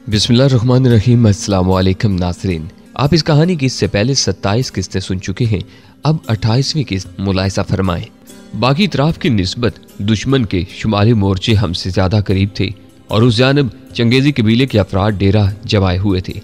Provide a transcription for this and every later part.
बिस्मिल्लाहिर्रहमानिर्रहीम। अस्सलाम वालेकुम नाज़रीन, आप इस कहानी की इससे पहले 27 किस्तें सुन चुके हैं। अब 28वीं किस्त मुलाहिज़ा फरमाएं। बाकी इतराफ की निस्बत दुश्मन के शुमाली मोर्चे हमसे ज़्यादा करीब थे और उस जानब चंगेज़ी कबीले के अफराद डेरा जमाए हुए थे।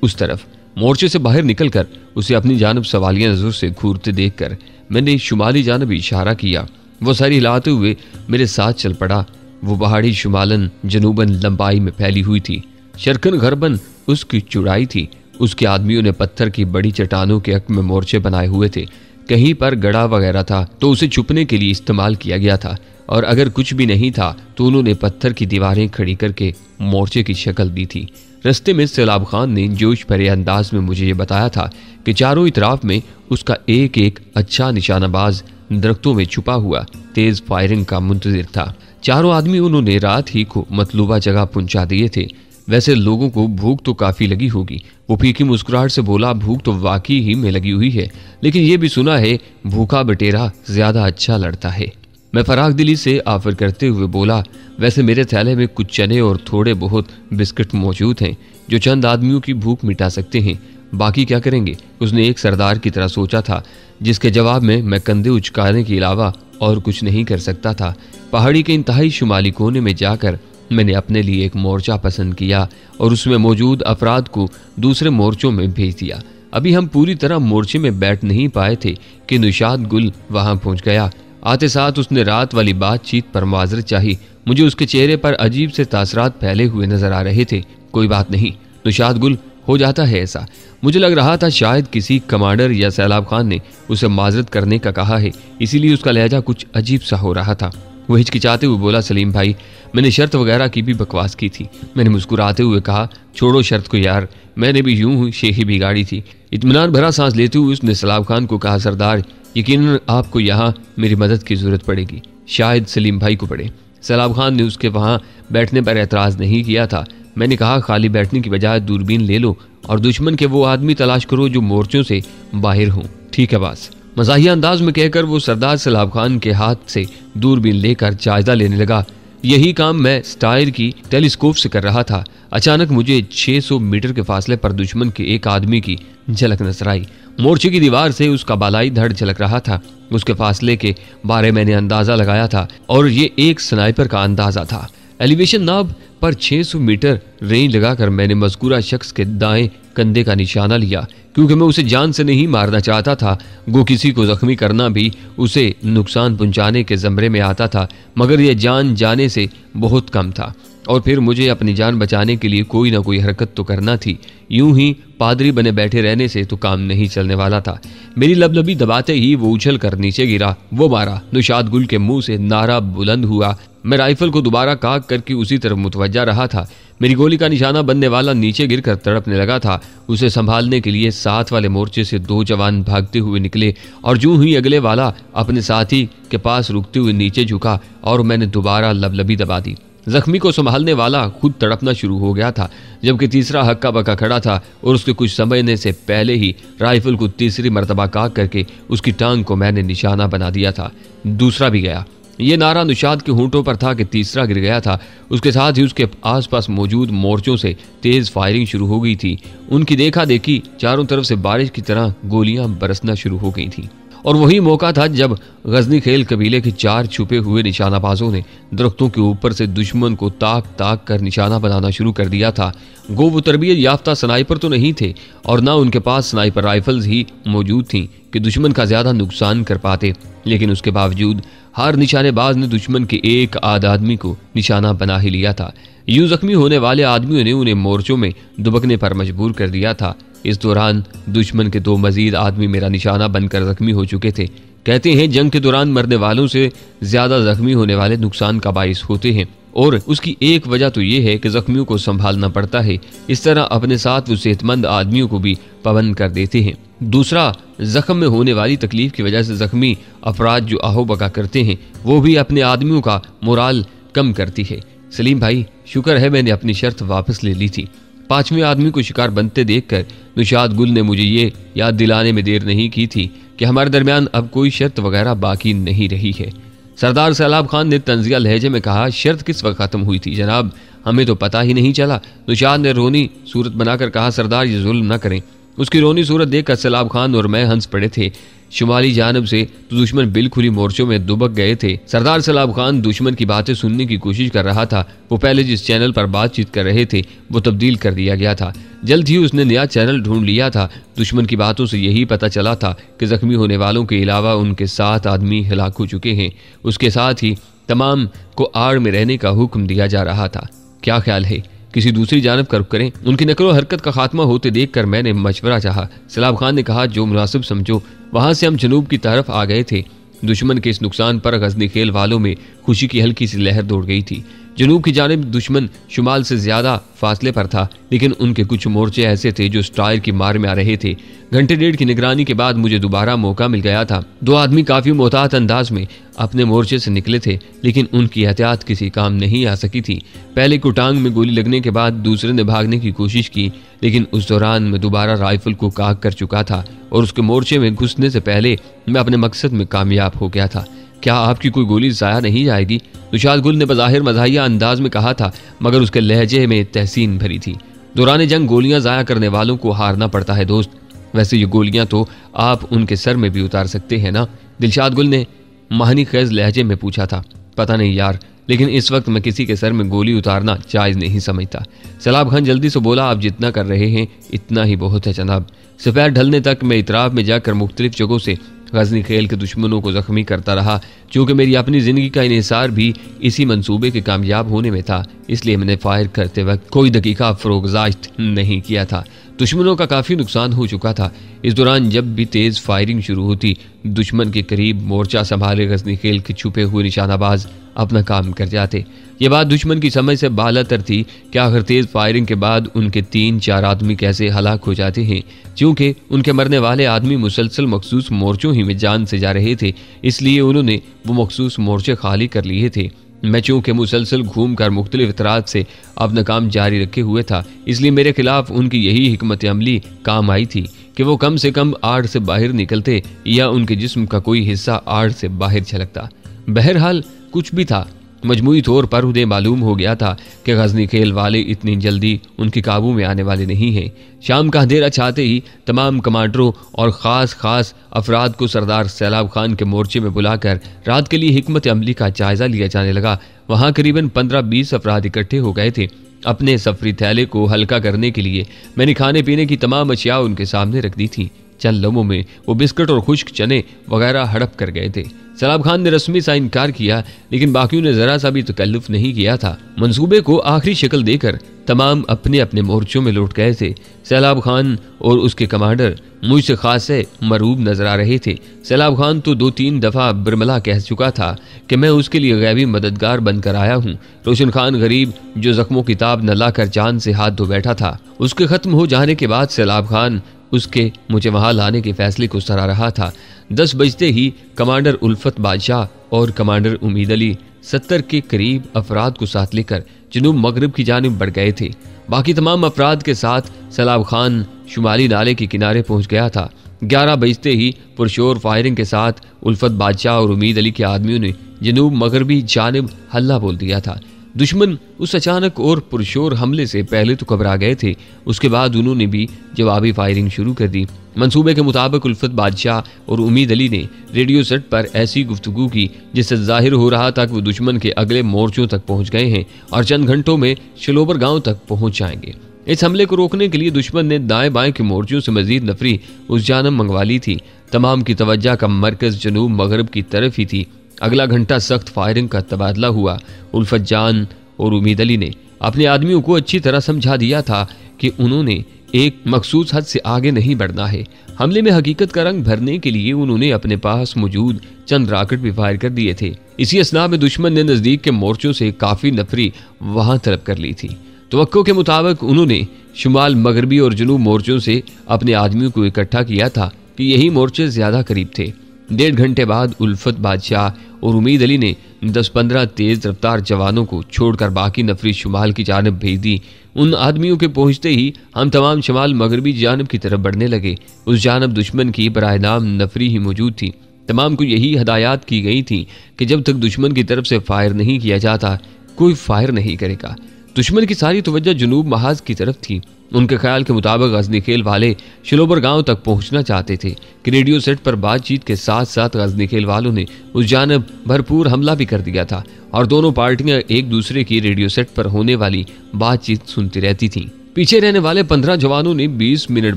उस तरफ मोर्चे से बाहर निकलकर उसे अपनी जानब सवालिया नज़र से घूरते देखकर मैंने शुमाली जानब इशारा किया। वो सर हिलाते हुए मेरे साथ चल पड़ा। वो पहाड़ी शुमालन जनूबन लंबाई में फैली हुई थी। शरकन गरबन उसकी चौड़ाई थी। उसके आदमियों ने पत्थर की बड़ी चट्टानों के हक में मोर्चे बनाए हुए थे। कहीं पर गड़ा वगैरह था तो उसे छुपने के लिए इस्तेमाल किया गया था, और अगर कुछ भी नहीं था तो उन्होंने पत्थर की दीवारें खड़ी करके मोर्चे की शक्ल दी थी। रस्ते में सैलाब खान ने जोश भरे अंदाज में मुझे ये बताया था कि चारों इतराफ में उसका एक एक अच्छा निशानाबाज दरख्तों में छुपा हुआ तेज फायरिंग का मुंतजिर था। चारों आदमी उन्होंने रात ही को मतलूबा जगह पहुंचा दिए थे। वैसे लोगों को भूख तो काफी लगी होगी। वो फीकी मुस्कुराहट से बोला, भूख तो वाकई ही में लगी हुई है, लेकिन ये भी सुना है भूखा बटेरा ज्यादा अच्छा लड़ता है। मैं फराग दिली से आफर करते हुए बोला, वैसे मेरे थैले में कुछ चने और थोड़े बहुत बिस्किट मौजूद हैं जो चंद आदमियों की भूख मिटा सकते हैं। बाकी क्या करेंगे? उसने एक सरदार की तरह सोचा था, जिसके जवाब में मैं कंधे उचकाने के अलावा और कुछ नहीं कर सकता था। पहाड़ी के इंतहाई शुमाली कोने में जाकर मैंने अपने लिए एक मोर्चा पसंद किया और उसमें मौजूद अफराद को दूसरे मोर्चों में भेज दिया। अभी हम पूरी तरह मोर्चे में बैठ नहीं पाए थे कि निशाद गुल वहां पहुंच गया। आते साथ उसने रात वाली बातचीत पर माजरत चाही। मुझे उसके चेहरे पर अजीब से तासरात फैले हुए नजर आ रहे थे। कोई बात नहीं, निशाद गुल हो जाता है ऐसा। मुझे लग रहा था शायद किसी कमांडर या सैलाब खान ने उसे माजरत करने का कहा है, इसीलिए उसका लहजा कुछ अजीब सा हो रहा था। वो हिचकिचाते हुए बोला, सलीम भाई, मैंने शर्त वगैरह की भी बकवास की थी। मैंने मुस्कुराते हुए कहा, छोड़ो शर्त को यार, मैंने भी यूं शेखी बिगाड़ी थी। इत्मीनान भरा सांस लेते हुए उसने सैलाब खान को कहा, सरदार, यकीनन आपको यहाँ मेरी मदद की जरूरत पड़ेगी, शायद सलीम भाई को पड़े। सैलाब खान ने उसके वहाँ बैठने पर एतराज़ नहीं किया था। मैंने कहा, खाली बैठने की बजाय दूरबीन ले लो और दुश्मन के वो आदमी तलाश करो जो मोर्चों से बाहर हों। ठीक है बास। मज़ाहिया अंदाज में कहकर वो सरदार सैलाब खान के हाथ से दूरबीन लेकर जायजा लेने लगा। यही काम मैं स्टायर की टेलीस्कोप से कर रहा था। अचानक मुझे 600 मीटर के फासले पर दुश्मन के एक आदमी की झलक नजर आई। मोर्चे की दीवार से उसका बालाई धड़ झलक रहा था। उसके फासले के बारे मैंने अंदाजा लगाया था और ये एक स्नाइपर का अंदाजा था। एलिवेशन नाब पर 600 मीटर रेंज लगाकर मैंने मज़कूरा शख्स के दाएं कंधे का निशाना लिया, क्योंकि मैं उसे जान से नहीं मारना चाहता था। गो किसी को जख्मी करना भी उसे नुकसान पहुंचाने के ज़मरे में आता था, मगर यह जान जाने से बहुत कम था। और फिर मुझे अपनी जान बचाने के लिए कोई ना कोई हरकत तो करना थी। यूं ही पादरी बने बैठे रहने से तो काम नहीं चलने वाला था। मेरी लबलबी दबाते ही वो उछल कर नीचे गिरा। वो मारा। निशाद गुल के मुंह से नारा बुलंद हुआ। मैं राइफल को दोबारा काक करके उसी तरफ मुतवज्जा रहा था। मेरी गोली का निशाना बनने वाला नीचे गिरकर तड़पने लगा था। उसे संभालने के लिए साथ वाले मोर्चे से 2 जवान भागते हुए निकले और यूं ही अगले वाला अपने साथी के पास रुकते हुए नीचे झुका और मैंने दोबारा लबलबी दबा दी। जख्मी को संभालने वाला खुद तड़पना शुरू हो गया था, जबकि तीसरा हक्का बक्का खड़ा था और उसके कुछ समझने से पहले ही राइफल को तीसरी मर्तबा काक करके उसकी टांग को मैंने निशाना बना दिया था। दूसरा भी गया। ये नारा निशाद के होंठों पर था कि तीसरा गिर गया था। उसके साथ ही उसके आसपास मौजूद मोर्चों से तेज फायरिंग शुरू हो गई थी। उनकी देखा देखी चारों तरफ से बारिश की तरह गोलियां बरसना शुरू हो गई थी। और वही मौका था जब गजनी खेल कबीले के 4 छुपे हुए निशानाबाजों ने दरख्तों के ऊपर से दुश्मन को ताक ताक कर निशाना बनाना शुरू कर दिया था। गो वो तरबियत याफ्ता स्नाइपर तो नहीं थे और ना उनके पास स्नाइपर राइफल्स ही मौजूद थीं कि दुश्मन का ज्यादा नुकसान कर पाते, लेकिन उसके बावजूद हर निशानेबाज ने दुश्मन के एक आध आदमी को निशाना बना ही लिया था। यूं जख्मी होने वाले आदमियों ने उन्हें मोर्चों में दुबकने पर मजबूर कर दिया था। इस दौरान दुश्मन के 2 मजीद आदमी मेरा निशाना बनकर जख्मी हो चुके थे। कहते हैं जंग के दौरान मरने वालों से ज्यादा जख्मी होने वाले नुकसान का बाइस होते हैं, और उसकी एक वजह तो ये है कि जख्मियों को संभालना पड़ता है। इस तरह अपने साथ वो सेहतमंद आदमियों को भी पाबंद कर देते हैं। दूसरा, जख्म में होने वाली तकलीफ की वजह से जख्मी अफराद जो आहो बका करते हैं वो भी अपने आदमियों का मोराल कम करती है। सलीम भाई, शुक्र है मैंने अपनी शर्त वापस ले ली थी। 5वें आदमी को शिकार बनते देखकर निशाद गुल ने मुझे ये याद दिलाने में देर नहीं की थी कि हमारे दरमियान अब कोई शर्त वगैरह बाकी नहीं रही है। सरदार सैलाब खान ने तंजिया लहजे में कहा, शर्त किस वक्त खत्म हुई थी जनाब? हमें तो पता ही नहीं चला। दुशाद ने रोनी सूरत बनाकर कहा, सरदार ये जुल्म न करें। उसकी रोनी सूरत देखकर सैलाब खान और मैं हंस पड़े थे। शुमाली जानब से तो दुश्मन बिलखुली मोर्चों में दुबक गए थे। सरदार सैलाब खान दुश्मन की बातें सुनने की कोशिश कर रहा था। वो पहले जिस चैनल पर बातचीत कर रहे थे वो तब्दील कर दिया गया था। जल्द ही उसने नया चैनल ढूंढ लिया था। दुश्मन की बातों से यही पता चला था कि जख्मी होने वालों के अलावा उनके 7 आदमी हलाक हो चुके हैं। उसके साथ ही तमाम को आड़ में रहने का हुक्म दिया जा रहा था। क्या ख्याल है, किसी दूसरी जानब कर्ब करें? उनकी नकलो हरकत का खात्मा होते देखकर मैंने मशवरा चाहा। सैलाब खान ने कहा, जो मुनासिब समझो। वहां से हम जनूब की तरफ आ गए थे। दुश्मन के इस नुकसान पर गजनी खेल वालों में खुशी की हल्की सी लहर दौड़ गई थी। जनूब की जानिब दुश्मन शुमाल से ज्यादा फासले पर था, लेकिन उनके कुछ मोर्चे ऐसे थे जो स्टाइल की मार में आ रहे थे। घंटे डेढ़ की निगरानी के बाद मुझे दोबारा मौका मिल गया था। 2 आदमी काफी मोहतात अंदाज में अपने मोर्चे से निकले थे, लेकिन उनकी एहतियात किसी काम नहीं आ सकी थी। पहले को टांग में गोली लगने के बाद दूसरे ने भागने की कोशिश की, लेकिन उस दौरान मैं दोबारा राइफल को काग कर चुका था और उसके मोर्चे में घुसने से पहले मैं अपने मकसद में कामयाब हो गया था। क्या आपकी कोई गोली जाया नहीं जाएगी? तुषार गुल ने बज़ाहिर मज़ाहिया अंदाज में कहा था, मगर उसके लहजे में तहसीन भरी थी। दौरान जंग गोलियां जाया करने वालों को हारना पड़ता है दोस्त। वैसे ये गोलियां तो आप उनके सर में भी उतार सकते हैं ना? दिलशाद गुल ने माहनी खेज लहजे में पूछा था। पता नहीं यार, लेकिन इस वक्त मैं किसी के सर में गोली उतारना जायज़ नहीं समझता। सैलाब खान जल्दी से बोला, आप जितना कर रहे हैं इतना ही बहुत है जनाब। सफ़ेद ढलने तक मैं इतराफ़ में जाकर मुख्तलिफ जगहों से गजनी खेल के दुश्मनों को जख्मी करता रहा। चूँकि मेरी अपनी ज़िंदगी का इन्हिसार भी इसी मंसूबे के कामयाब होने में था, इसलिए मैंने फायर करते वक्त कोई दकीका फ़रोगज़ाश्त नहीं किया था। दुश्मनों का काफ़ी नुकसान हो चुका था। इस दौरान जब भी तेज़ फायरिंग शुरू होती, दुश्मन के करीब मोर्चा संभाले गजनी खेल के छुपे हुए निशानाबाज अपना काम कर जाते। ये बात दुश्मन की समझ से बालातर थी कि आखिर तेज़ फायरिंग के बाद उनके 3-4 आदमी कैसे हलाक हो जाते हैं। क्योंकि उनके मरने वाले आदमी मुसलसल मखसूस मोर्चों ही में जान से जा रहे थे, इसलिए उन्होंने वो मखसूस मोर्चे खाली कर लिए थे। मैं चूँकि मुसलसल घूम कर मुख्तलिफ इतराज से अपना काम जारी रखे हुए था, इसलिए मेरे खिलाफ उनकी यही हिकमत अमली काम आई थी कि वो कम से कम आड़ से बाहर निकलते या उनके जिस्म का कोई हिस्सा आड़ से बाहर छलकता। बहरहाल कुछ भी था, मजमूई तौर पर उन्हें मालूम हो गया था कि गजनी खेल वाले इतनी जल्दी उनके काबू में आने वाले नहीं हैं। शाम का अंधेरा छाते ही तमाम कमांडरों और ख़ास अफराद को सरदार सैलाब खान के मोर्चे में बुलाकर रात के लिए हिकमत अमली का जायज़ा लिया जाने लगा। वहाँ करीबन 15-20 अफराद इकट्ठे हो गए थे। अपने सफरी थैले को हल्का करने के लिए मैंने खाने पीने की तमाम अशिया उनके सामने रख दी थी। चंद लम्हों में वो बिस्कुट और खुश्क चने वगैरह हड़प कर गए थे। सैलाब खान ने रस्मी सा इनकार किया, लेकिन बाकियों ने जरा सा भी तकल्लुफ नहीं किया था। मंसूबे को आखिरी शक्ल देकर तमाम अपने अपने मोर्चों में लौट गए थे। सैलाब खान और उसके कमांडर मुझसे खासे मरूब नजर आ रहे थे। सैलाब खान तो 2-3 दफ़ा बिरमला कह चुका था कि मैं उसके लिए गैबी मददगार बनकर आया हूँ। रोशन खान गरीब, जो जख्मों की ताब न लाकर जान से हाथ धो बैठा था, उसके खत्म हो जाने के बाद सैलाब खान उसके मुझे वहां लाने के फैसले को सराह रहा था। 10 बजते ही कमांडर उल्फत बादशाह और कमांडर उम्मीद अली 70 के करीब अफराद को साथ लेकर जनूब मगरब की जानिब बढ़ गए थे। बाकी तमाम अफराद के साथ सैलाब खान शुमाली नाले के किनारे पहुंच गया था। 11 बजते ही पुरशोर फायरिंग के साथ उल्फत बादशाह और उम्मीद अली के आदमियों ने जनूब मगरबी जानिब हल्ला बोल दिया था। दुश्मन उस अचानक और पुरशोर हमले से पहले तो घबरा गए थे, उसके बाद उन्होंने भी जवाबी फायरिंग शुरू कर दी। मंसूबे के मुताबिक उल्फत बादशाह और उम्मीद अली ने रेडियो सेट पर ऐसी गुफ्तगू की जिससे जाहिर हो रहा था कि वो दुश्मन के अगले मोर्चों तक पहुंच गए हैं और चंद घंटों में शलोबर गांव तक पहुंच जाएंगे। इस हमले को रोकने के लिए दुश्मन ने दाएं बाएं के मोर्चों से मजीद नफरी उस जानब मंगवा ली थी। तमाम की तवज्जो का मरकज जनूब मगरब की तरफ ही थी। अगला घंटा सख्त फायरिंग का तबादला हुआ। उल्फत जान और उम्मीद अली ने अपने आदमियों को अच्छी तरह समझा दिया था कि उन्होंने एक मखसूस हद से आगे नहीं बढ़ना है। हमले में हकीकत का रंग भरने के लिए उन्होंने अपने पास मौजूद चंद रॉकेट भी फायर कर दिए थे। इसी असना में दुश्मन ने नजदीक के मोर्चों से काफी नफरी वहां तलब कर ली थी। तवक्को के मुताबिक उन्होंने शुमाल मगरबी और जनूब मोर्चों से अपने आदमियों को इकट्ठा किया था कि यही मोर्चे ज्यादा करीब थे। 1.5 घंटे बाद उल्फत बादशाह और उम्मीद अली ने 10-15 तेज रफ्तार जवानों को छोड़कर बाकी नफरी शुमाल की जानब भेज दी। उन आदमियों के पहुंचते ही हम तमाम शुमाल मगरबी जानब की तरफ बढ़ने लगे। उस जानब दुश्मन की बराए नाम नफरी ही मौजूद थी। तमाम को यही हदायत की गई थी कि जब तक दुश्मन की तरफ से फायर नहीं किया जाता, कोई फायर नहीं करेगा। दुश्मन की सारी तवज्जो जुनूब महाज की तरफ थी। उनके ख्याल के मुताबिक गजनी खेल वाले शिलोबर गांव तक पहुंचना चाहते थे कि रेडियो सेट पर बातचीत के साथ साथ गजनी खेल वालों ने उस जानब भरपूर हमला भी कर दिया था और दोनों पार्टियां एक दूसरे की रेडियो सेट पर होने वाली बातचीत सुनती रहती थीं। पीछे रहने वाले 15 जवानों ने 20 मिनट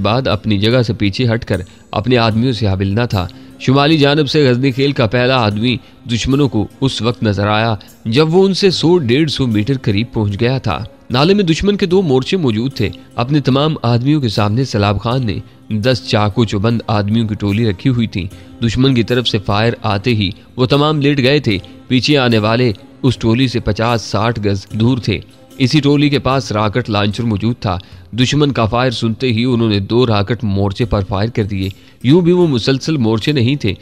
बाद अपनी जगह से पीछे हटकर अपने आदमियों से हाबिलना था। शुमाली जानब से गजनी खेल का पहला आदमी दुश्मनों को उस वक्त नजर आया जब वो उनसे 100-150 मीटर करीब पहुंच गया था। नाले में दुश्मन के 2 मोर्चे मौजूद थे। अपने तमाम आदमियों के सामने सलाब खान ने 10 चाकू चुबंद आदमियों की टोली रखी हुई थी। दुश्मन की तरफ से फायर आते ही वो तमाम लेट गए थे। पीछे आने वाले उस टोली से 50-60 गज दूर थे। इसी टोली के पास रॉकेट लॉन्चर मौजूद था। दुश्मन का फायर सुनते ही उन्होंने 2 रॉकेट मोर्चे पर फायर कर दिए। यूं भी वो मुसलसल मोर्चे नहीं थे,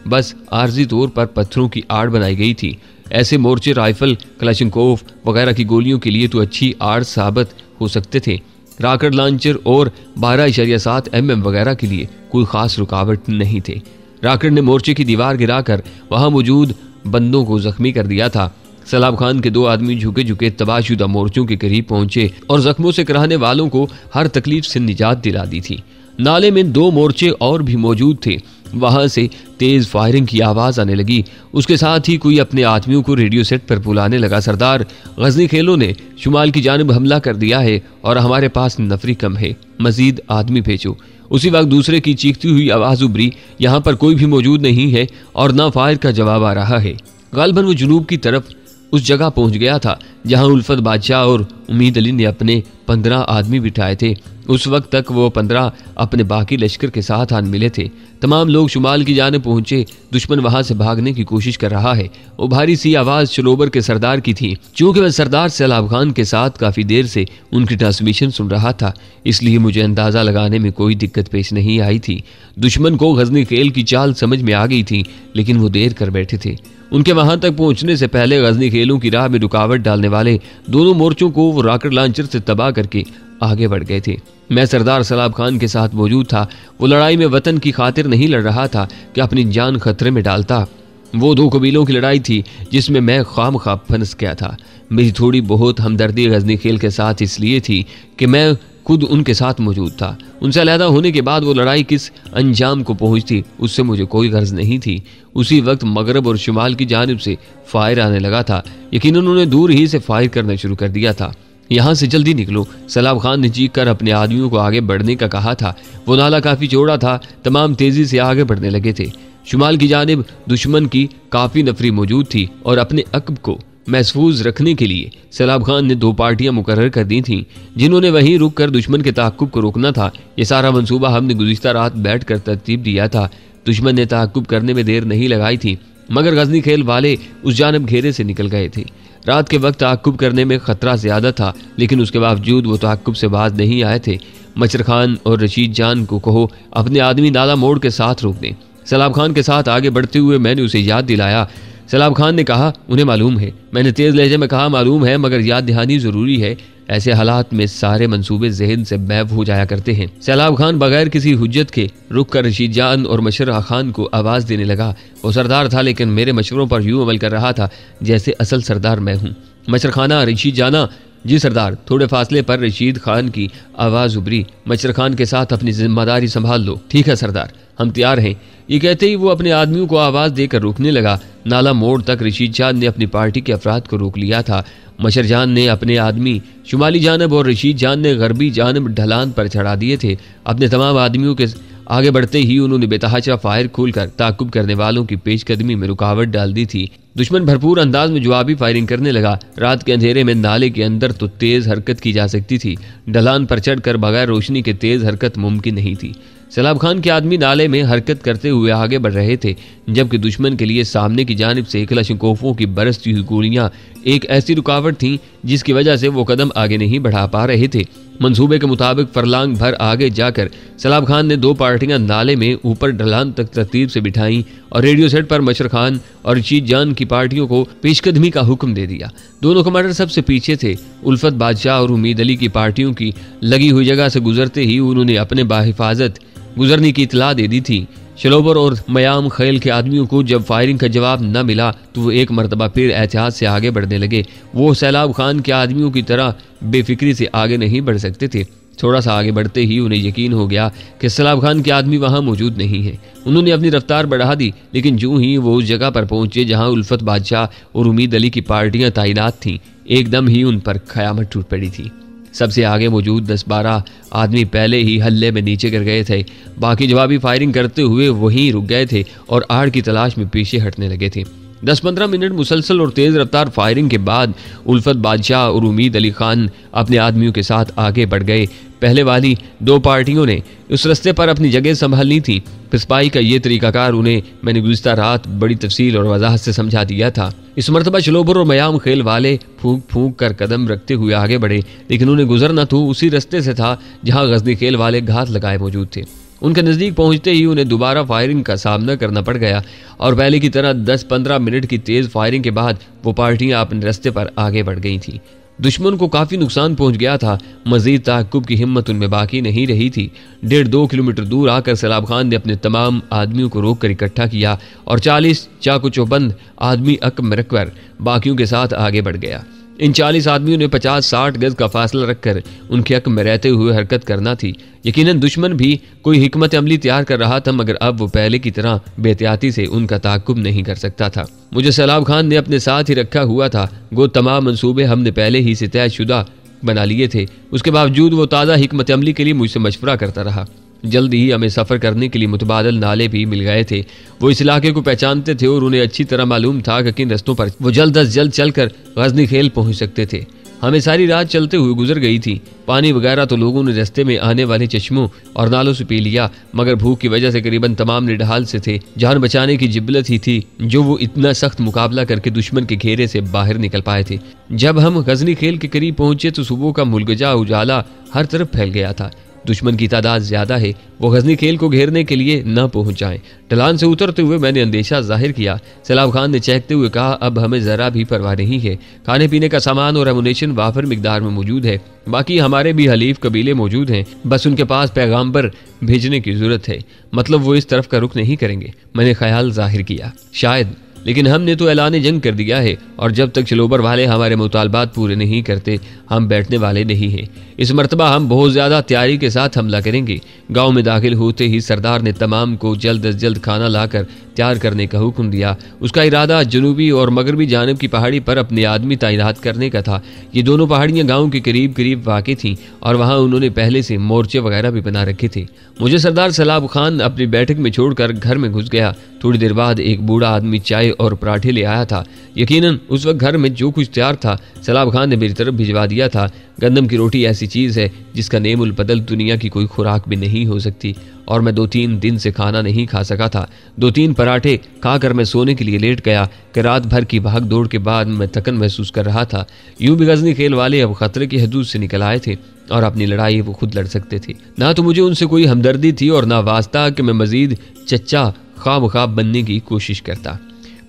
बस आर्जी तौर पर पत्थरों की आड़ बनाई गई थी। ऐसे मोर्चे राइफल, क्लाशिनकोव वगैरह की गोलियों के लिए तो अच्छी आड़ साबित हो सकते थे। रॉकेट लॉन्चर और 12.7 mm वगैरह के लिए कोई खास रुकावट नहीं थे। रॉकेट ने मोर्चे की दीवार गिराकर वहां मौजूद बंदों को जख्मी कर दिया था। सलाब खान के 2 आदमी झुके झुके तबाहशुदा मोर्चों के करीब पहुंचे और जख्मों से कराहने वालों को हर तकलीफ से निजात दिला दी थी। नाले में 2 मोर्चे और भी मौजूद थे। वहां से तेज फायरिंग की आवाज आने लगी। उसके साथ ही कोई अपने आदमियों को रेडियो सेट पर बुलाने लगा, सरदार, गजनी खेलों ने शुमाल की जानिब हमला कर दिया है और हमारे पास नफरी कम है, मजीद आदमी भेजो। उसी वक्त दूसरे की चीखती हुई आवाज उभरी, यहाँ पर कोई भी मौजूद नहीं है और ना फायर का जवाब आ रहा है। गालबन वो जुनूब की तरफ उस जगह पहुंच गया था जहां उल्फत बादशाह और उम्मीद अली ने अपने 15 आदमी बिठाए थे। उस वक्त तक वो 15 अपने बाकी लश्कर के साथ आन मिले थे। तमाम लोग शुमाल की जाने पहुंचे। दुश्मन वहां से भागने की कोशिश कर रहा है। वो भारी सी आवाज शलोबर के सरदार की थी। चूंकि मैं सरदार सलाब खान के साथ काफी देर से उनकी ट्रांसमिशन सुन रहा था, इसलिए मुझे अंदाजा लगाने में कोई दिक्कत पेश नहीं आई थी। दुश्मन को गजनी खेल की चाल समझ में आ गई थी, लेकिन वो देर कर बैठे थे। उनके वहां तक पहुंचने से पहले गजनी खेलों की राह में रुकावट डालने वाले दोनों मोर्चों को वो रॉकेट लॉन्चर से तबाह करके आगे बढ़ गए थे। मैं सरदार सलाब खान के साथ मौजूद था। वो लड़ाई में वतन की खातिर नहीं लड़ रहा था कि अपनी जान खतरे में डालता। वो 2 कबीलों की लड़ाई थी जिसमें मैं खामखा फंस गया था। मेरी थोड़ी बहुत हमदर्दी गजनी खेल के साथ इसलिए थी कि मैं खुद उनके साथ मौजूद था। उनसे अलहदा होने के बाद वो लड़ाई किस अंजाम को पहुंचती उससे मुझे कोई गर्ज नहीं थी। उसी वक्त मगरब और शुमाल की जानिब से फायर आने लगा था। यकीनन उन्होंने दूर ही से फायर करना शुरू कर दिया था। यहाँ से जल्दी निकलो, सलाब खान ने चीख कर अपने आदमियों को आगे बढ़ने का कहा था। वो नाला काफी चौड़ा था। तमाम तेजी से आगे बढ़ने लगे थे। शुमाल की जानिब दुश्मन की काफी नफरी मौजूद थी और अपने अकब को महफूज रखने के लिए सलाब खान ने 2 पार्टियां मुकर्रर कर दी थीं, जिन्होंने वहीं रुक कर दुश्मन के ताक़ुब को रोकना था। ये सारा मंसूबा हमने गुज़िश्ता रात बैठ कर तरतीब दिया था। दुश्मन ने ताक़ुब करने में देर नहीं लगाई थी, मगर गजनी खेल वाले उस जानब घेरे से निकल गए थे। रात के वक्त ताक़ुब करने में खतरा ज्यादा था, लेकिन उसके बावजूद वो ताक़ुब से बाज नहीं आए थे। मचर खान और रशीद जान को कहो अपने आदमी नाला मोड़ के साथ रोक दें। सलाब खान के साथ आगे बढ़ते हुए मैंने उसे याद दिलाया। सलाब खान ने कहा, उन्हें मालूम है। मैंने तेज लहजे में कहा, मालूम है, मगर याद दहानी जरूरी है। ऐसे हालात में सारे मंसूबे जहन से मैव हो जाया करते हैं। सलाब खान बगैर किसी हुज्जत के रुक कर रशीद जान और मशर खान को आवाज देने लगा। वो सरदार था, लेकिन मेरे मशवरों पर यूं अमल कर रहा था जैसे असल सरदार मैं हूँ। मशर खाना, रशीद जाना। जी सरदार। थोड़े फासले पर रशीद खान की आवाज उभरी। मचर खान के साथ अपनी जिम्मेदारी संभाल लो। ठीक है सरदार, हम तैयार हैं। ये कहते ही वो अपने आदमियों को आवाज देकर रोकने लगा। नाला मोड़ तक रशीद जान ने अपनी पार्टी के अफराद को रोक लिया था। मशर जान ने अपने आदमी शुमाली जानब और रशीद जान ने गरबी जानब ढलान पर चढ़ा दिए थे। अपने तमाम आदमियों के आगे बढ़ते ही उन्होंने बेतहाशा फायर खोलकर ताकुब करने वालों की पेशकदमी में रुकावट डाल दी थी। दुश्मन भरपूर अंदाज में जवाबी फायरिंग करने लगा। रात के अंधेरे में नाले के अंदर तो तेज हरकत की जा सकती थी, ढलान पर चढ़कर बगैर रोशनी के तेज हरकत मुमकिन नहीं थी। सलाब खान के आदमी नाले में हरकत करते हुए आगे बढ़ रहे थे, जबकि दुश्मन के लिए सामने की जानिब से क्लाशिनकोफों की बरसती हुई गोलियां एक ऐसी रुकावट थीं जिसकी वजह से वो कदम आगे नहीं बढ़ा पा रहे थे। मंसूबे के मुताबिक फरलांग भर आगे जाकर सलाब खान ने 2 पार्टियां नाले में ऊपर ढलान तक तरतीब से बिठाई और रेडियो सेट पर मशर खान और रशीद जान की पार्टियों को पेशकदमी का हुक्म दे दिया। दोनों कमांडर सबसे पीछे थे। उल्फत बादशाह और उम्मीद अली की पार्टियों की लगी हुई जगह से गुजरते ही उन्होंने अपने बाहिफाजत गुजरने की इतला दे दी थी। शलोबर और मयाम खैल के आदमियों को जब फायरिंग का जवाब न मिला तो वो एक मरतबा फिर एहतियात से आगे बढ़ने लगे। वो सैलाब खान के आदमियों की तरह बेफिक्री से आगे नहीं बढ़ सकते थे। थोड़ा सा आगे बढ़ते ही उन्हें यकीन हो गया कि सैलाब खान के आदमी वहां मौजूद नहीं है। उन्होंने अपनी रफ्तार बढ़ा दी, लेकिन जूं ही वो उस जगह पर पहुंचे जहां उल्फत बादशाह और उम्मीद अली की पार्टियां तैनात थीं, एकदम ही उन पर क़यामत टूट पड़ी थी। सबसे आगे मौजूद 10-12 आदमी पहले ही हल्ले में नीचे गिर गए थे। बाकी जवाबी फायरिंग करते हुए वहीं रुक गए थे और आड़ की तलाश में पीछे हटने लगे थे। 10-15 मिनट मुसलसल और तेज रफ्तार फायरिंग के बाद उल्फत बादशाह और उम्मीद अली खान अपने आदमियों के साथ आगे बढ़ गए। पहले वाली 2 पार्टियों ने उस रास्ते पर अपनी जगह संभालनी थी। पिस्पाई का ये तरीकाकार उन्हें मैंने गुज़िश्ता रात बड़ी तफसील और वजाहत से समझा दिया था। इस मरतबा शलोबर और मयाम खेल वाले फूंक फूंक कर कदम रखते हुए आगे बढ़े, लेकिन उन्हें गुजरना तो उसी रास्ते से था जहां गजनी खेल वाले घात लगाए मौजूद थे। उनके नज़दीक पहुंचते ही उन्हें दोबारा फायरिंग का सामना करना पड़ गया और पहले की तरह 10-15 मिनट की तेज़ फायरिंग के बाद वो पार्टियां अपने रास्ते पर आगे बढ़ गई थीं। दुश्मन को काफ़ी नुकसान पहुंच गया था। मजीद ताक़ुब की हिम्मत उनमें बाकी नहीं रही थी। 1.5-2 किलोमीटर दूर आकर सैलाब खान ने अपने तमाम आदमियों को रोक कर इकट्ठा किया और 40 चाकू चौबंद आदमी अकम रखकर बाकियों के साथ आगे बढ़ गया। इन 40 आदमियों ने 50-60 गज का फासला रखकर उनके हक में रहते हुए हरकत करना थी। यकीनन दुश्मन भी कोई हिकमत अमली तैयार कर रहा था, मगर अब वो पहले की तरह बेहतियाती से उनका ताक़ुब नहीं कर सकता था। मुझे सैलाब खान ने अपने साथ ही रखा हुआ था। गो तमाम मंसूबे हमने पहले ही से तयशुदा बना लिए थे। उसके बावजूद वो ताज़ा हिकमत अमली के लिए मुझसे मशवरा करता रहा। जल्द ही हमें सफ़र करने के लिए मुतबादल नाले भी मिल गए थे। वो इस इलाके को पहचानते थे और उन्हें अच्छी तरह मालूम था कि किन रस्तों पर वो जल्द अज जल्द चलकर गजनी खेल पहुंच सकते थे। हमें सारी रात चलते हुए गुजर गई थी। पानी वगैरह तो लोगों ने रास्ते में आने वाले चश्मों और नालों से पी लिया, मगर भूख की वजह से करीबन तमाम निढाल से थे। जान बचाने की जिब्बत ही थी जो वो इतना सख्त मुकाबला करके दुश्मन के घेरे से बाहर निकल पाए थे। जब हम गजनी खेल के करीब पहुंचे तो सुबह का मुलगजा उजाला हर तरफ फैल गया था। दुश्मन की तादाद ज्यादा है, वो गजनी खेल को घेरने के लिए न पहुंच जाए। ढलान से उतरते हुए मैंने अंदेशा जाहिर किया। सैलाब खान ने चहकते हुए कहा, अब हमें जरा भी परवाह नहीं है। खाने पीने का सामान और एमुनेशन वाफर मिकदार में मौजूद है। बाकी हमारे भी हलीफ कबीले मौजूद हैं, बस उनके पास पैगाम्बर भेजने की जरूरत है। मतलब वो इस तरफ का रुख नहीं करेंगे। मैंने ख्याल जाहिर किया, शायद, लेकिन हमने तो ऐलान जंग कर दिया है और जब तक शलोबर वाले हमारे मुतालबात पूरे नहीं करते हम बैठने वाले नहीं हैं। इस मरतबा हम बहुत ज़्यादा तैयारी के साथ हमला करेंगे। गांव में दाखिल होते ही सरदार ने तमाम को जल्द अज जल्द खाना लाकर तैयार करने का हुक्म दिया। उसका इरादा जनूबी और मगरबी जानब की पहाड़ी पर अपने आदमी तैनात करने का था। ये दोनों पहाड़ियाँ गाँव के करीब करीब वाक़ थीं और वहाँ उन्होंने पहले से मोर्चे वगैरह भी बना रखे थे। मुझे सरदार सैलाब खान अपनी बैठक में छोड़कर घर में घुस गया। थोड़ी देर बाद एक बूढ़ा आदमी चाय और पराठे ले आया था। यकीनन उस वक्त घर में जो कुछ तैयार था सैलाब खान ने मेरी तरफ भिजवा दिया था। गंदम की रोटी ऐसी चीज़ है जिसका नेमुल बदल दुनिया की कोई खुराक भी नहीं हो सकती और मैं 2-3 दिन से खाना नहीं खा सका था। 2-3 पराठे खाकर मैं सोने के लिए लेट गया कि रात भर की भाग दौड़ के बाद मैं थकन महसूस कर रहा था। यूं भी गजनी खेल वाले अब खतरे की हदूद से निकल आए थे और अपनी लड़ाई वो खुद लड़ सकते थे। ना तो मुझे उनसे कोई हमदर्दी थी और ना वास्ता कि मैं मजीद चच्चा ख्वाब बनने की कोशिश करता।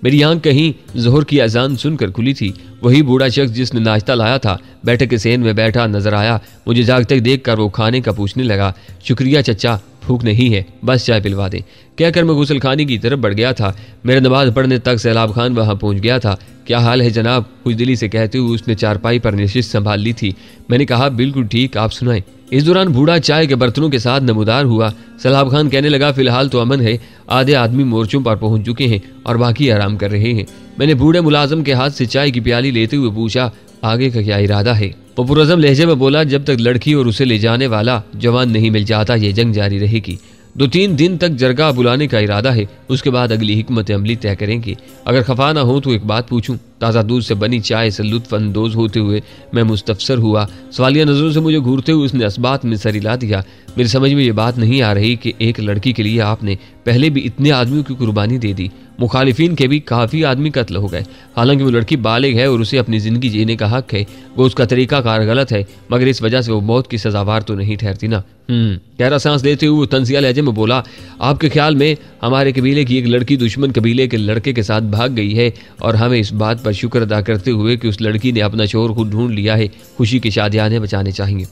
मेरी आंख कहीं जोहर की अजान सुनकर खुली थी। वही बूढ़ा शख्स जिसने नाश्ता लाया था बैठक के सेन में बैठा नजर आया। मुझे जागते देखकर वो खाने का पूछने लगा। शुक्रिया चचा, भूख नहीं है, बस चाय पिलवा दे, कहकर मैं गुसल खाने की तरफ बढ़ गया था। मेरे नमाज पढ़ने तक सैलाब खान वहां पहुंच गया था। क्या हाल है जनाब, कुछ दिली से कहते हुए उसने चारपाई पर नशिस्त संभाल ली थी। मैंने कहा, बिल्कुल ठीक, आप सुनाएं। इस दौरान बूढ़ा चाय के बर्तनों के साथ नमूदार हुआ। सैलाब खान कहने लगा, फिलहाल तो अमन है, आधे आदमी मोर्चों पर पहुंच चुके हैं और बाकी आराम कर रहे हैं। मैंने बूढ़े मुलाजम के हाथ से चाय की प्याली लेते हुए पूछा, आगे का क्या इरादा है? वो पुरज़म लहजे में बोला, जब तक लड़की और उसे ले जाने वाला जवान नहीं मिल जाता ये जंग जारी रहेगी। 2-3 दिन तक जरगा बुलाने का इरादा है, उसके बाद अगली हिकमत अमली तय करेंगे। अगर खफा ना हो तो एक बात पूछूं? ताज़ा दूध से बनी चाय से लुत्फ अंदोज होते हुए मैं मुस्तफसर हुआ। सवालिया नज़रों से मुझे घूरते हुए उसने असबात में सर हिला दिया। मेरी समझ में ये बात नहीं आ रही कि एक लड़की के लिए आपने पहले भी इतने आदमियों की कुर्बानी दे दी। मुखालिफिन के भी काफ़ी आदमी कत्ल हो गए। हालांकि वो लड़की बालिग है और उसे अपनी ज़िंदगी जीने का हक है। वो उसका तरीका कार गलत है, मगर इस वजह से वो मौत की सजावार तो नहीं ठहरती ना। गहरा सांस लेते हुए वो तंजिया लहजे में बोला, आपके ख्याल में हमारे कबीले की एक लड़की दुश्मन कबीले के लड़के के साथ भाग गई है और हमें इस बात पर शुक्र अदा करते हुए कि उस लड़की ने अपना शोर खुद ढूंढ लिया है, खुशी की शादियाने बचाने चाहिए।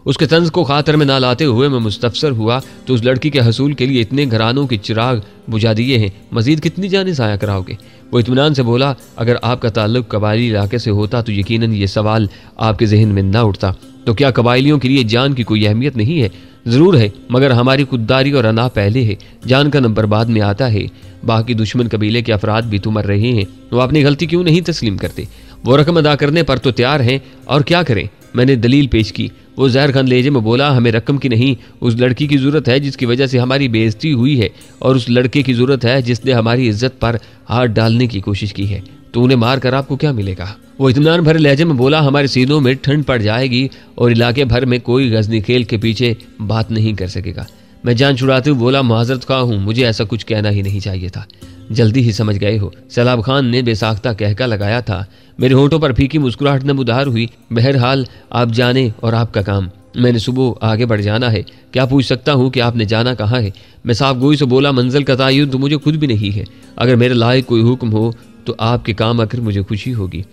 उसके तंज को खातर में ना लाते हुए मैं मुस्तफसर हुआ तो उस लड़की के हसूल के लिए इतने घरानों के चिराग बुझा दिए हैं, मजीद कितनी जाने ज़ाया कराओगे? वो इत्मीनान से बोला, अगर आपका ताल्लुक कबायली इलाके से होता तो यकीनन ये सवाल आपके जहन में ना उठता। तो क्या कबायलियों के लिए जान की कोई अहमियत नहीं है? ज़रूर है, मगर हमारी खुददारी और अना पहले है, जान का नंबर बाद में आता है। बाकी दुश्मन कबीले के अफराद भी तो मर रहे हैं, वो अपनी गलती क्यों नहीं तस्लीम करते? वो रकम अदा करने पर तो तैयार हैं, और क्या करें? मैंने दलील पेश की। वो ज़हर खान लहजे में बोला, हमें रकम की नहीं, उस लड़की की ज़रूरत है जिसकी वजह से हमारी बेइज्जती हुई है, और उस लड़के की ज़रूरत है जिसने हमारी इज्जत पर हाथ डालने की कोशिश की है। तो उन्हें मार कर आपको क्या मिलेगा? वो इत्मीनान भरे लहजे में बोला, हमारे सीनों में ठंड पड़ जाएगी और इलाके भर में कोई गजनी खेल के पीछे बात नहीं कर सकेगा। मैं जान छुड़ाते हुए बोला, माजरत खा हूँ, मुझे ऐसा कुछ कहना ही नहीं चाहिए था। जल्दी ही समझ गए हो, सैलाब खान ने बेसाख्ता कहका लगाया था। मेरे होठों पर फीकी मुस्कुराहट नमूदार हुई। बहरहाल आप जाने और आपका काम, मैंने सुबह आगे बढ़ जाना है। क्या पूछ सकता हूँ कि आपने जाना कहाँ है? मैं साफ गोई से बोला, मंजिल का तयन तो मुझे खुद भी नहीं है। अगर मेरे लायक कोई हुक्म हो तो आपके काम आकर मुझे खुशी होगी।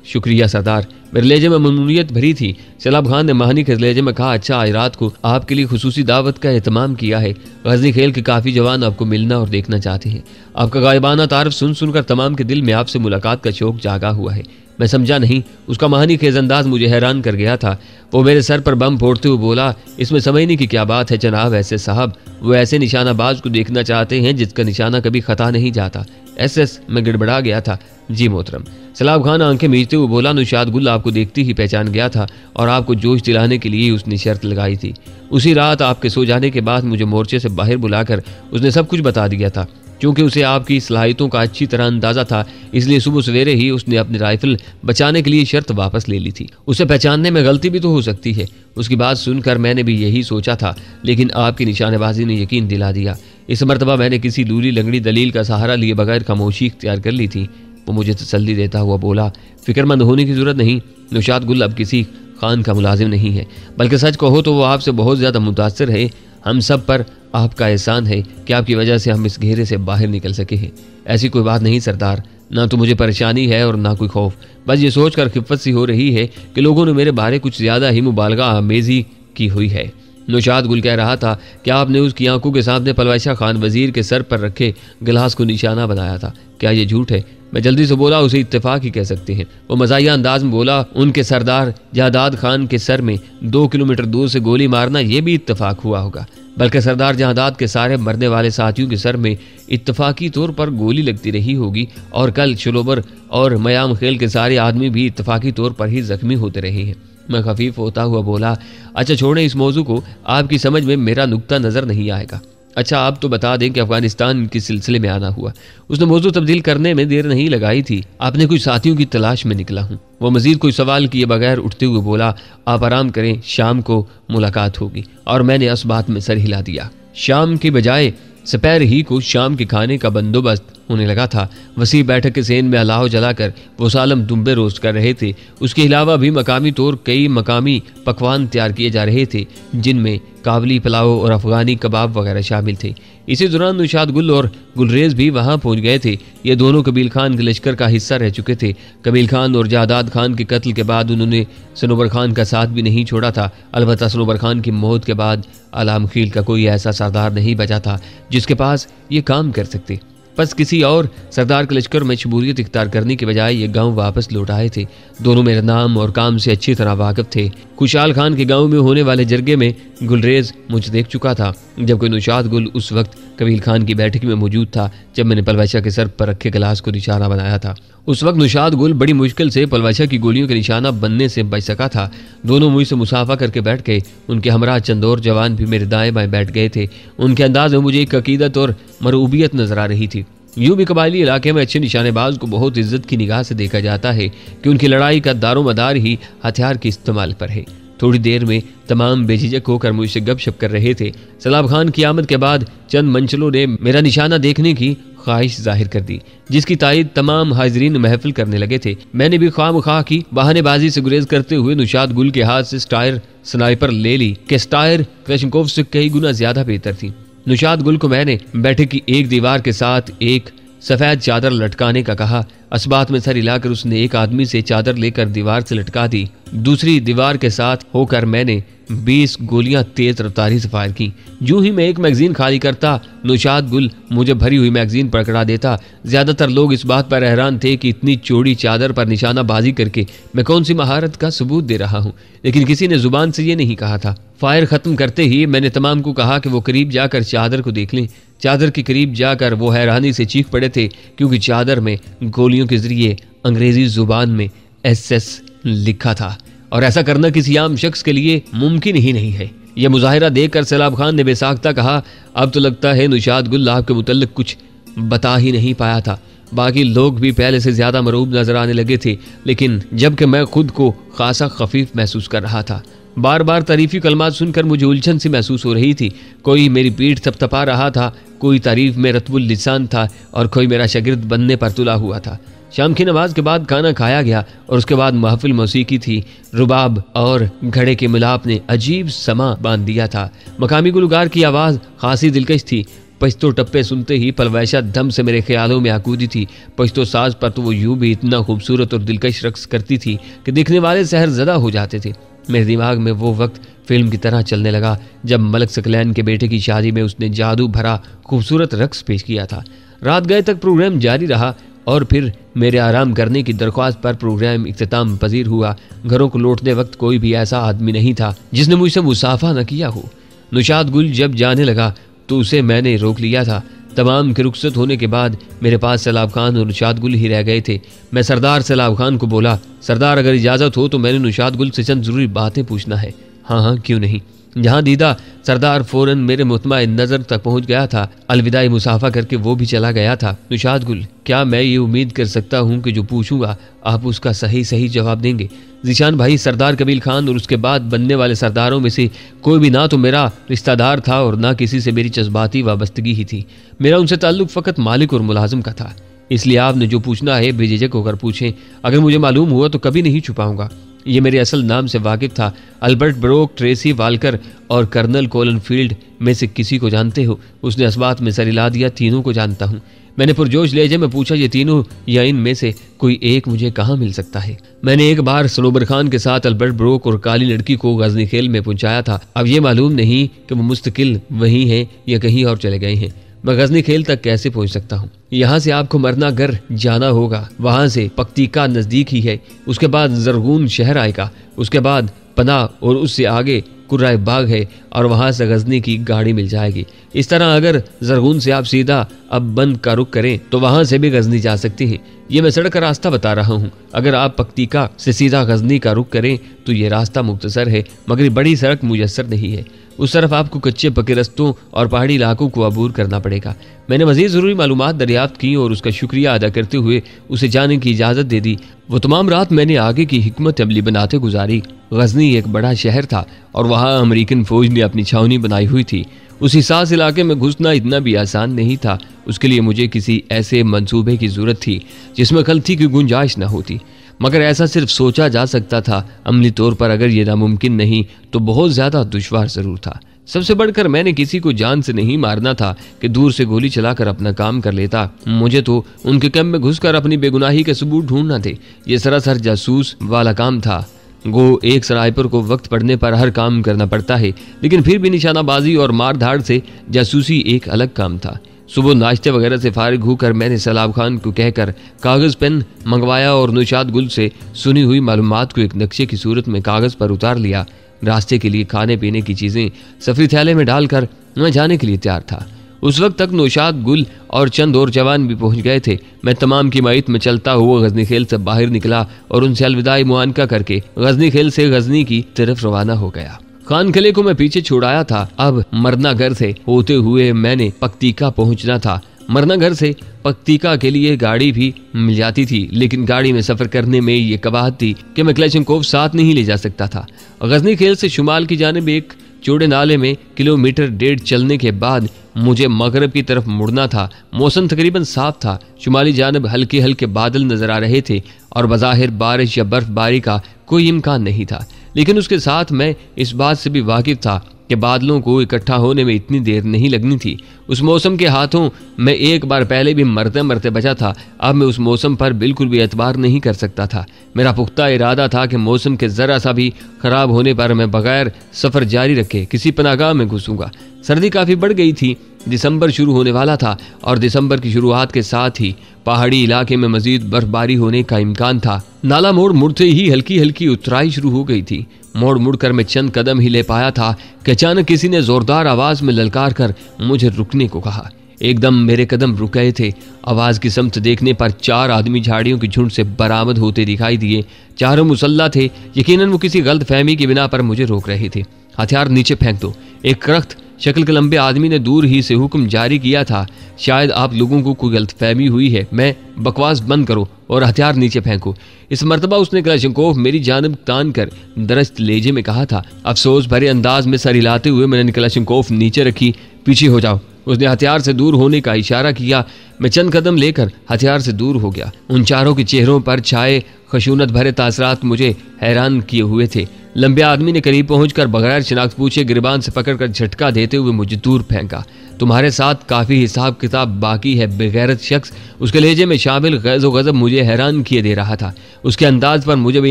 शुक्रिया सरदार। मेरे लहजे में ममनूनियत भरी थी। सैलाब खान ने महानी के लहजे में कहा, अच्छा आज रात को आपके लिए खुसूसी दावत का एहतमाम किया है। गजनी खेल के काफ़ी जवान आपको मिलना और देखना चाहते हैं। आपका गायबाना तारफ सुन सुनकर तमाम के दिल में आपसे मुलाकात का शौक जागा हुआ है। मैं समझा नहीं, उसका महानी खेज अंदाज मुझे हैरान कर गया था। वो मेरे सर पर बम फोड़ते हुए बोला, इसमें समझने की क्या बात है जनाब? ऐसे साहब, वो ऐसे निशानाबाज को देखना चाहते हैं जिसका निशाना कभी खता नहीं जाता। एस मैं गड़बड़ा गया था। जी मोहतरम। सैलाब खान आंखें मीचते हुए बोला, नुशाद गुल आपको देखती ही पहचान गया था और आपको जोश दिलाने के लिए उसने शर्त लगाई थी। उसी रात आपके सो जाने के बाद मुझे मोर्चे से बाहर बुलाकर उसने सब कुछ बता दिया था। क्योंकि उसे आपकी सलाहियतों का अच्छी तरह अंदाजा था, इसलिए सुबह सवेरे ही उसने अपनी राइफल बचाने के लिए शर्त वापस ले ली थी। उसे पहचानने में गलती भी तो हो सकती है। उसकी बात सुनकर मैंने भी यही सोचा था, लेकिन आपकी निशानेबाजी ने यकीन दिला दिया। इस मरतबा मैंने किसी लूली लंगड़ी दलील का सहारा लिए बगैर खामोशी इख्तियार कर ली थी। वो मुझे तसल्ली देता हुआ बोला, फिक्रमंद होने की जरूरत नहीं। नुशाद गुल अब किसी खान का मुलाजिम नहीं है, बल्कि सच कहो तो वो आपसे बहुत ज़्यादा मुतासर है। हम सब पर आपका एहसान है कि आपकी वजह से हम इस घेरे से बाहर निकल सके हैं। ऐसी कोई बात नहीं सरदार, ना तो मुझे परेशानी है और ना कोई खौफ। बस ये सोचकर खिफ़त सी हो रही है कि लोगों ने मेरे बारे कुछ ज़्यादा ही मुबालगा आमेज़ी की हुई है। नुशाद गुल कह रहा था कि आपने उसकी आंखों के सामने पलवाशा खान वजीर के सर पर रखे गिलास को निशाना बनाया था। क्या ये झूठ है? मैं जल्दी से बोला, उसे इत्तेफाक ही कह सकते हैं। वो मज़ाहिया अंदाज में बोला, उनके सरदार जहादाद खान के सर में 2 किलोमीटर दूर से गोली मारना ये भी इत्तेफाक हुआ होगा। बल्कि सरदार जहादाद के सारे मरने वाले साथियों के सर में इत्तेफाकी तौर पर गोली लगती रही होगी, और कल शलोबर और मयाम खेल के सारे आदमी भी इत्तेफाकी तौर पर ही जख्मी होते रहे हैं। मैं खफीफ होता हुआ बोला, अच्छा छोड़ें इस मौजू को, आपकी समझ में मेरा नुक्ता नज़र नहीं आएगा। अच्छा आप तो बता दें कि अफगानिस्तान किस सिलसिले में आना हुआ। उसने मौजू तब्दील करने में देर नहीं लगाई थी। आपने कुछ साथियों की तलाश में निकला हूँ। वो मजीद कोई सवाल किए बगैर उठते हुए बोला, आप आराम करें, शाम को मुलाकात होगी। और मैंने उस बात में सर हिला दिया। शाम की बजाय दोपहर ही को शाम के खाने का बंदोबस्त होने लगा था। वसी बैठक के सेन में अलाव जलाकर वो सालम दुम्बे रोस्ट कर रहे थे। उसके अलावा भी मकामी तौर कई मकामी पकवान तैयार किए जा रहे थे, जिनमें काबली पुलाव और अफगानी कबाब वगैरह शामिल थे। इसी दौरान नुशाद गुल और गुलरेज भी वहां पहुंच गए थे। ये दोनों कबील खान के लश्कर का हिस्सा रह चुके थे। कबील खान और जादाद खान के कत्ल के बाद उन्होंने सनोबर खान का साथ भी नहीं छोड़ा था। अलबत्ता सनोबर खान की मौत के बाद अलाम खील का कोई ऐसा सरदार नहीं बचा था जिसके पास ये काम कर सकते। बस किसी और सरदार के लश्कर में शमूलियत इख्तियार करने के बजाय ये गांव वापस लौट आए थे। दोनों मेरे नाम और काम से अच्छी तरह वाकिफ थे। खुशहाल खान के गांव में होने वाले जरगे में गुलरेज मुझे देख चुका था, जबकि नुशाद गुल उस वक्त कबील खान की बैठक में मौजूद था जब मैंने पलवाशा के सर पर रखे गिलास को निशाना बनाया था। उस वक्त नुशाद गुल बड़ी मुश्किल से पलवाशा की गोलियों के निशाना बनने से बच सका था। दोनों मुझसे मुसाफा करके बैठ गए। उनके हमरा चंद और जवान भी मेरे दाएं बाएं बैठ गए थे। उनके अंदाज में मुझे एक अकीदत और मरूबियत नजर आ रही थी। यूं भी कबायली इलाके में अच्छे निशानेबाज को बहुत इज्जत की निगाह से देखा जाता है कि उनकी लड़ाई का दारोमदार ही हथियार के इस्तेमाल पर है। थोड़ी देर में तमाम बेझिझक होकर मुझसे गपशप कर रहे थे। सैलाब खान की आमद के बाद चंद मंचलों ने मेरा निशाना देखने की ख्वाहिश जाहिर कर दी, जिसकी तायद तमाम हाजिरीन महफिल करने लगे थे। मैंने भी ख्वामख्वाह की बहानेबाजी से गुरेज करते हुए नुशाद गुल के हाथ से स्टायर स्नाइपर ले ली कि स्टायर क्लैशनकोव से कई गुना ज्यादा बेहतर थी। नुशाद गुल को मैंने बैठक की एक दीवार के साथ एक सफेद चादर लटकाने का कहा। अस्बात में सर हिलाकर उसने एक आदमी से चादर लेकर दीवार से लटका दी। दूसरी दीवार के साथ होकर मैंने 20 गोलियां तेज रफ्तारी से फायर की। यूं ही मैं एक मैगजीन खाली करता, नौशाद गुल मुझे भरी हुई मैगजीन पकड़ा देता। ज्यादातर लोग इस बात पर हैरान थे कि इतनी चौड़ी चादर पर निशानाबाजी करके मैं कौन सी महारत का सबूत दे रहा हूं, लेकिन किसी ने जुबान से ये नहीं कहा था। फायर खत्म करते ही मैंने तमाम को कहा कि वो करीब जाकर चादर को देख लें। चादर के करीब जाकर वो हैरानी से चीख पड़े थे, क्योंकि चादर में गोलियों के जरिए अंग्रेजी जुबान में SS लिखा था, और ऐसा करना किसी आम शख्स के लिए मुमकिन ही नहीं है। यह मुजाहिरा देखकर सैलाब खान ने बेसाख्ता कहा, अब तो लगता है नौशाद गुल आपके मुतल्लिक कुछ बता ही नहीं पाया था। बाकी लोग भी पहले से ज्यादा मरूब नजर आने लगे थे, लेकिन जबकि मैं खुद को खासा खफीफ महसूस कर रहा था। बार बार तारीफी कलमात सुनकर मुझे उलझन सी महसूस हो रही थी। कोई मेरी पीठ थपथपा रहा था, कोई तारीफ में रतबुल लिसान था, और कोई मेरा शागिर्द बनने पर तुला हुआ था। शाम की नमाज के बाद खाना खाया गया और उसके बाद महफिल मौसीकी थी। रुबाब और घड़े के मिलाप ने अजीब समा बांध दिया था। मकामी गुलगार की आवाज़ खासी दिलकश थी। पश्तो टप्पे सुनते ही पलवैशा दम से मेरे ख्यालों में आकूदी थी। पश्तो साज पर तो वो यूं भी इतना खूबसूरत और दिलकश रक्स करती थी कि देखने वाले सहरज़दा हो जाते थे। मेरे दिमाग में वो वक्त फिल्म की तरह चलने लगा जब मलक सकलैन के बेटे की शादी में उसने जादू भरा खूबसूरत रक्स पेश किया था। रात गए तक प्रोग्राम जारी रहा और फिर मेरे आराम करने की दरख्वास्त पर प्रोग्राम इख्तिताम पजीर हुआ। घरों को लौटने वक्त कोई भी ऐसा आदमी नहीं था जिसने मुझसे मुसाफा न किया हो। नौशाद गुल जब जाने लगा तो उसे मैंने रोक लिया था। तमाम के रुखसत होने के बाद मेरे पास सैलाब खान और नौशाद गुल ही रह गए थे। मैं सरदार सैलाब खान को बोला, सरदार अगर इजाज़त हो तो मैंने नौशाद गुल से चंद ज़रूरी बातें पूछना है। हाँ हाँ क्यों नहीं। जहाँ दीदा सरदार फौरन मेरे मुतमाइन नज़र तक पहुँच गया था। अलविदाई मुसाफा करके वो भी चला गया था। नौशाद गुल, क्या मैं ये उम्मीद कर सकता हूँ कि जो पूछूंगा आप उसका सही सही जवाब देंगे? ज़ीशान भाई सरदार कबील खान और उसके बाद बनने वाले सरदारों में से कोई भी ना तो मेरा रिश्तेदार था और ना किसी से मेरी जज्बाती वाबस्तगी ही थी। मेरा उनसे ताल्लुक फ़कत मालिक और मुलाजिम का था। इसलिए आपने जो पूछना है बेझिझक होकर पूछें। अगर मुझे मालूम हुआ तो कभी नहीं छुपाऊंगा। ये मेरे असल नाम से वाकिफ था। अल्बर्ट ब्रोक, ट्रेसी वालकर और कर्नल कोलन फील्ड में से किसी को जानते हो? उसने अस्बात में सर हिला दिया। तीनों को जानता हूँ। मैंने पुरजोश लहजे में पूछा, ये तीनों या इन में से कोई एक मुझे कहाँ मिल सकता है? मैंने एक बार सनोबर खान के साथ अल्बर्ट ब्रोक और काली लड़की को गजनी खेल में पहुंचाया था। अब ये मालूम नहीं कि वो मुस्तकिल वहीं हैं या कहीं और चले गए हैं। मैं गजनी खेल तक कैसे पहुंच सकता हूँ? यहाँ से आपको मरना घर जाना होगा, वहाँ से पक्तिका नज़दीक ही है। उसके बाद जरगून शहर आएगा, उसके बाद पना और उससे आगे कुर्राए बाग है और वहाँ से गजनी की गाड़ी मिल जाएगी। इस तरह अगर जरगून से आप सीधा अब बंद का रुख करें तो वहाँ से भी गजनी जा सकती हैं। ये मैं सड़क का रास्ता बता रहा हूँ। अगर आप पक्तिका से सीधा गजनी का रुख करें तो ये रास्ता मुख्तसर है, मगर बड़ी सड़क मुयस्सर नहीं है। उस तरफ आपको कच्चे पक्के रस्तों और पहाड़ी इलाकों को अबूर करना पड़ेगा। मैंने मज़ीद ज़रूरी मालूमात दरियाफ्त की और उसका शुक्रिया अदा करते हुए उसे जाने की इजाज़त दे दी। वो तमाम रात मैंने आगे की हिकमत अमली बनाते गुजारी। गजनी एक बड़ा शहर था और वहाँ अमेरिकन फौज ने अपनी छावनी बनाई हुई थी। उस हिसास इलाके में घुसना इतना भी आसान नहीं था। उसके लिए मुझे किसी ऐसे मंसूबे की ज़रूरत थी जिसमें गलती की गुंजाइश न होती। मगर ऐसा सिर्फ सोचा जा सकता था। अमली तौर पर अगर ये नामुमकिन नहीं तो बहुत ज़्यादा दुश्वार ज़रूर था। सबसे बढ़कर मैंने किसी को जान से नहीं मारना था कि दूर से गोली चलाकर अपना काम कर लेता। मुझे तो उनके कैंप में घुसकर अपनी बेगुनाही के सबूत ढूंढना थे। ये सरासर जासूस वाला काम था। गो एक सराइपर को वक्त पड़ने पर हर काम करना पड़ता है, लेकिन फिर भी निशानाबाजी और मार धाड़ से जासूसी एक अलग काम था। सुबह नाश्ते वगैरह से फारिग होकर मैंने सैलाब खान को कहकर कागज़ पेन मंगवाया और नौशाद गुल से सुनी हुई मालूमात को एक नक्शे की सूरत में कागज़ पर उतार लिया। रास्ते के लिए खाने पीने की चीज़ें सफरी थैले में डालकर मैं जाने के लिए तैयार था। उस वक्त तक नौशाद गुल और चंद और जवान भी पहुंच गए थे। मैं तमाम की माइत में चलता हुआ गजनी खेल से बाहर निकला और उनसे अलविदाई मुआनका करके गजनी खेल से गजनी की तरफ रवाना हो गया। खान किले को मैं पीछे छोड़ाया था। अब मरना घर से होते हुए मैंने पक्तिका पहुंचना था। मरना घर से पक्तिका के लिए गाड़ी भी मिल जाती थी, लेकिन गाड़ी में सफर करने में ये कबाहत थी कि मैं क्लेचनकोव साथ नहीं ले जा सकता था। गजनी खेल से शुमाल की जानिब एक चौड़े नाले में 1.5 किलोमीटर चलने के बाद मुझे मगरब की तरफ मुड़ना था। मौसम तकरीबन साफ था। शुमाली जानिब हल्के हल्के बादल नजर आ रहे थे और बज़ाहिर बारिश या बर्फबारी का कोई इम्कान नहीं था, लेकिन उसके साथ मैं इस बात से भी वाकिफ था कि बादलों को इकट्ठा होने में इतनी देर नहीं लगनी थी। उस मौसम के हाथों मैं एक बार पहले भी मरते मरते बचा था। अब मैं उस मौसम पर बिल्कुल भी एतबार नहीं कर सकता था। मेरा पुख्ता इरादा था कि मौसम के जरा सा भी खराब होने पर मैं बगैर सफर जारी रखे किसी पनाहगाह में घुसूंगा। सर्दी काफी बढ़ गई थी। दिसंबर शुरू होने वाला था और दिसंबर की शुरुआत के साथ ही पहाड़ी इलाके में मजीद बर्फबारी होने का इम्कान था। नाला मोड़ मुड़ते ही हल्की हल्की उतराई शुरू हो गई थी। मोड़ मुड़कर मैं चंद कदम ही ले पाया था कि अचानक किसी ने जोरदार आवाज में ललकार कर मुझे रुकने को कहा। एकदम मेरे कदम रुक गए थे। आवाज की समत देखने पर 4 आदमी झाड़ियों की झुंड से बरामद होते दिखाई दिए। चारों मुसल्ला थे। यकीनन वो किसी गलत फहमी की बिना पर मुझे रोक रहे थे। हथियार नीचे फेंक दो, एक करख्त शक्ल के लंबे आदमी ने दूर ही से हुक्म जारी किया था। शायद आप लोगों को कोई गलतफहमी हुई है। मैं बकवास बंद करो और हथियार नीचे फेंको। इस मर्तबा उसने कलाशंकोव मेरी जानब तान कर दरस्त लेजे में कहा था। अफसोस भरे अंदाज में सर हिलाते हुए मैंने कलाशंकोव नीचे रखी। पीछे हो जाओ। उसने हथियार से दूर होने का इशारा किया। मैं चंद कदम लेकर हथियार से दूर हो गया। उन चारों के चेहरों पर छाए खशूनत भरे तासरात मुझे हैरान किए हुए थे। लंबे आदमी ने करीब पहुंचकर बगैर शिनाख्त पूछे गिरबान से पकड़कर झटका देते हुए मुझे दूर फेंका। तुम्हारे साथ काफी हिसाब किताब बाकी है। बेगैरत शख्स, उसके लहजे में शामिल गैज़ो गज़ब मुझे हैरान किए दे रहा था। उसके अंदाज पर मुझे भी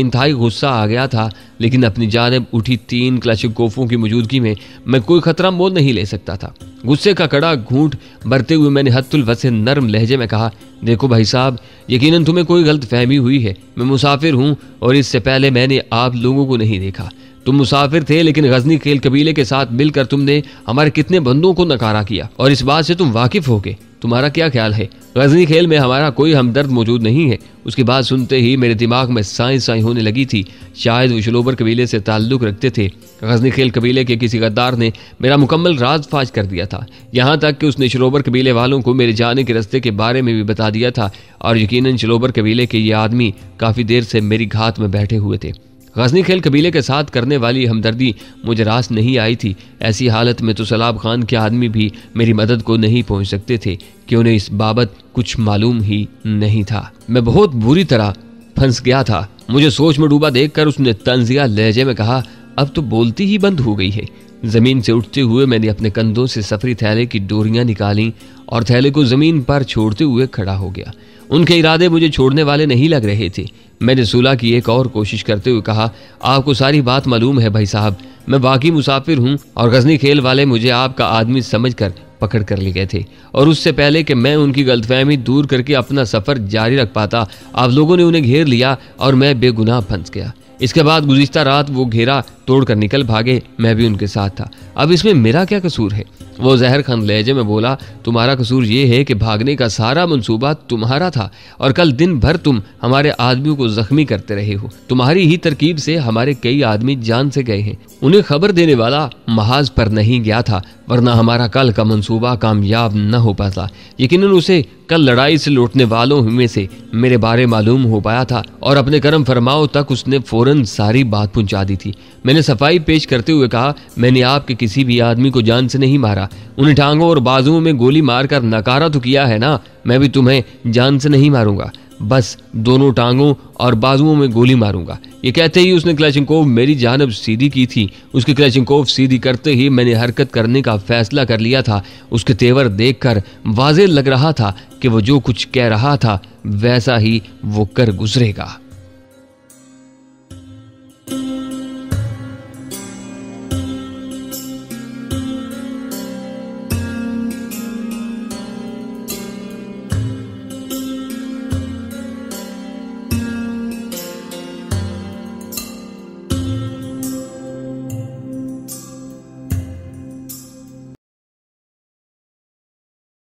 इंतहाई गुस्सा आ गया था, लेकिन अपनी जानिब उठी 3 क्लाशिकोफों की मौजूदगी में मैं कोई खतरा मोल नहीं ले सकता था। गुस्से का कड़ा घूंट भरते हुए मैंने हत्तुल वसे नर्म लहजे में कहा, देखो भाई साहब, यकीनन तुम्हें कोई गलत फहमी हुई है। मैं मुसाफिर हूँ और इससे पहले मैंने आप लोगों को नहीं देखा। तुम मुसाफिर थे, लेकिन गजनी खेल कबीले के साथ मिलकर तुमने हमारे कितने बंदों को नकारा किया और इस बात से तुम वाकिफ हो गए। तुम्हारा क्या ख्याल है? गजनी खेल में हमारा कोई हमदर्द मौजूद नहीं है। उसकी बात सुनते ही मेरे दिमाग में साई साई होने लगी थी। शायद वो शलोबर कबीले से ताल्लुक रखते थे। गजनी खेल कबीले के किसी गद्दार ने मेरा मुकम्मल राज फाश कर दिया था। यहाँ तक कि उसने शलोबर कबीले वालों को मेरे जाने के रास्ते के बारे में भी बता दिया था और यकीनन शलोबर कबीले के ये आदमी काफ़ी देर से मेरी घात में बैठे हुए थे। गजनी खेल कबीले के साथ करने वाली हमदर्दी मुझे रास नहीं आई थी। ऐसी हालत में तो सलाब खान के आदमी भी मेरी मदद को नहीं पहुंच सकते थे कि उन्हें इस बाबत कुछ मालूम ही नहीं था। मैं बहुत बुरी तरह फंस गया था। मुझे सोच में डूबा देखकर उसने तंजिया लहजे में कहा, अब तो बोलती ही बंद हो गई है। जमीन से उठते हुए मैंने अपने कंधों से सफरी थैले की डोरियां निकाली और थैले को जमीन पर छोड़ते हुए खड़ा हो गया। उनके इरादे मुझे छोड़ने वाले नहीं लग रहे थे। मैंने सुलह की एक और कोशिश करते हुए कहा, आपको सारी बात मालूम है भाई साहब, मैं वाकई मुसाफिर हूँ और गजनी खेल वाले मुझे आपका आदमी समझकर पकड़ कर ले गए थे और उससे पहले कि मैं उनकी गलतफहमी दूर करके अपना सफर जारी रख पाता, आप लोगों ने उन्हें घेर लिया और मैं बेगुनाह फंस गया। इसके बाद गुज़िश्ता रात वो घेरा तोड़कर निकल भागे। मैं भी उनके साथ था। अब इसमें मेरा क्या कसूर है? वो जहर खान लहजे में बोला, तुम्हारा कसूर ये है कि भागने का सारा मंसूबा तुम्हारा था और कल दिन भर तुम हमारे आदमियों को जख्मी करते रहे हो। तुम्हारी ही तरकीब से हमारे कई आदमी जान से गए हैं। उन्हें खबर देने वाला महाज पर नहीं गया था, वरना हमारा कल का मंसूबा कामयाब न हो पाता। यकीनन उसे कल लड़ाई से लौटने वालों में से मेरे बारे मालूम हो पाया था और अपने करम फरमाओ तक उसने फौरन सारी बात पहुंचा दी थी। मैंने सफाई पेश करते हुए कहा, मैंने आपके किसी भी आदमी को जान से नहीं मारा। उन्हें टांगों और बाजुओं में गोली मारकर नकारा तो किया है ना, मैं भी तुम्हें जान से नहीं मारूंगा, बस दोनों टांगों और बाजुओं में गोली मारूंगा। ये कहते ही उसने क्लाशिंकोव मेरी जानब सीधी की थी। उसकी क्लाशिंकोव सीधी करते ही मैंने हरकत करने का फैसला कर लिया था। उसके तेवर देखकर वाज़ेह लग रहा था कि वो जो कुछ कह रहा था वैसा ही वो कर गुजरेगा।